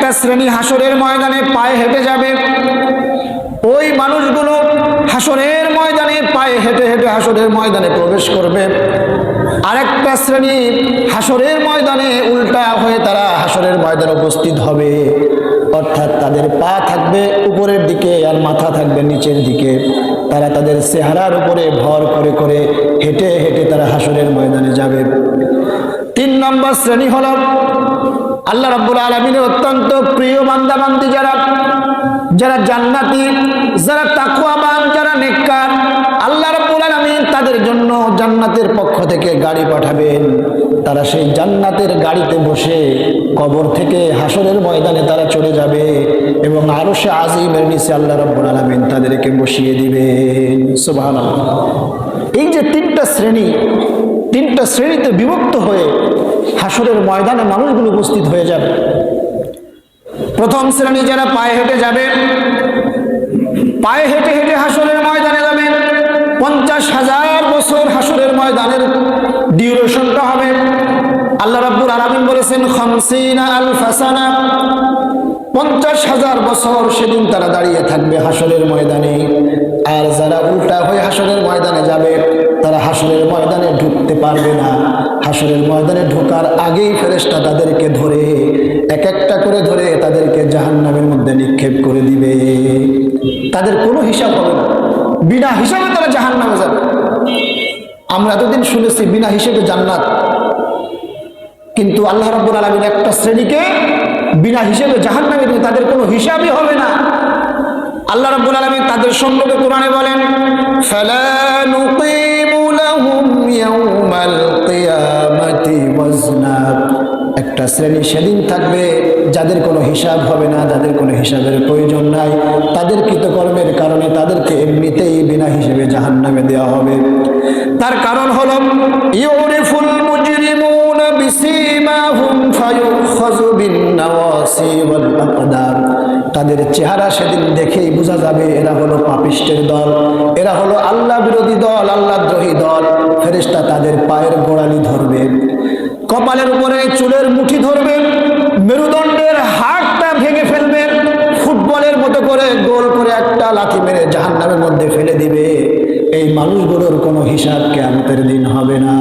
আরেকটা শ্রেণী হাসরের ময়দানে পায়ে হেঁটে যাবে। ওই মানুষগুলো হাসরের ময়দানে পায়ে হেঁটে হেঁটে হাসরের ময়দানে প্রবেশ করবে। আরেকটা শ্রেণী হাসরের ময়দানে উল্টা হয়ে তারা হাসরের ময়দানে উপস্থিত হবে, অর্থাৎ তাদের পা থাকবে উপরের দিকে আর মাথা থাকবে নিচের দিকে। তারা তাদের চেহারার উপরে ভর করে করে হেঁটে হেঁটে তারা হাসরের ময়দানে যাবে। 3 নম্বর শ্রেণী হলো আল্লাহ রাব্বুল আলামিনের অত্যন্ত প্রিয় বান্দা বান্দি যারা জান্নাতি, যারা তাকওয়াবান, যারা নেককার, আল্লাহ রাব্বুল আলামিন তাদের জন্য জান্নাতের পক্ষ থেকে গাড়ি পাঠাবেন। তারা সেই জান্নাতের গাড়িতে বসে কবর থেকে হাসরের ময়দানে তারা চলে যাবে এবং আরশে আজিমের নিচে আল্লাহ রাব্বুল আলামিন তাদেরকে বসিয়ে দিবেন। সুবহানাল্লাহ। এই যে 3টা শ্রেণীতে বিভক্ত হয়ে হাসরের ময়দানে মানুষগুলো উপস্থিত হয়ে যাবে। প্রথম শ্রেণী যারা পায়ে হেঁটে যাবে, পায়ে হেঁটে হেঁটে হাসরের ময়দানে যাবে। 50,000 বছর হাসরের ময়দানের ডিউরেশনটা হবে। আল্লাহ রাব্বুল আলামিন বলেছেন 50,000 সানা, 50,000 বছর সেদিন তারা দাঁড়িয়ে থাকবে হাসরের ময়দানে। আর যারা উল্টা হয়ে হাসরের ময়দানে যাবে তারা হাসরের ময়দানে ঢুকতে পারবে না। হাসরের ময়দানে ঢোকার আগেই ফেরেশতা তাদেরকে ধরে এক একটা করে ধরে তাদেরকে জাহান্নামের মধ্যে নিক্ষেপ করে দিবে। তাদের কোনো হিসাব হবে না, বিনা হিসাবে তারা জাহান্নামে যাবে। আমরা এতদিন শুনেছি বিনা হিসেবে জান্নাত, কিন্তু আল্লাহ রাব্বুল আলামিন একটা শ্রেণীকে বিনা হিসেবে জাহান্নামে দিবে, তাদের কোনো হিসাবই হবে না। আল্লাহ রাব্বুল আলামিন তাদের সম্পর্কে কোরআনে বলেন, ফালা নুকিমু লাহুম ইয়াউমাল কিয়ামাতি ওয়াজনা। একটা শ্রেণী সেদিন থাকবে যাদের কোনো হিসাব হবে না, যাদের কোনো হিসাবের প্রয়োজন নাই। তাদের কৃতকর্মের কারণে তাদেরকে এমনিতেই বিনা হিসেবে জাহান্নামে দেওয়া হবে। তার কারণ হলো ইউরিফুল মুজরিমুনা বিসীমাহুম ফায়ুখাযু বিন-নাওয়াসি ওয়াল আকদাম। তাদের চেহারা সেদিন দেখেই বোঝা যাবে এরা হলো পাপিষ্টের দল, এরা হলো আল্লাহ বিরোধী দল, আল্লাহদ্রোহী দল। ফেরেশতা তাদের পায়ের গোড়ালি ধরবে, কপালের উপরে চুলের মুঠি ধরবে, মেরুদণ্ডের হাড়টা ভেঙে ফেলবে, ফুটবলের মতো করে গোল করে একটা লাথি মেরে জাহান্নামের মধ্যে ফেলে দিবে। এই মানুষগুলোর কোনো হিসাব কিয়ামতের দিন হবে না।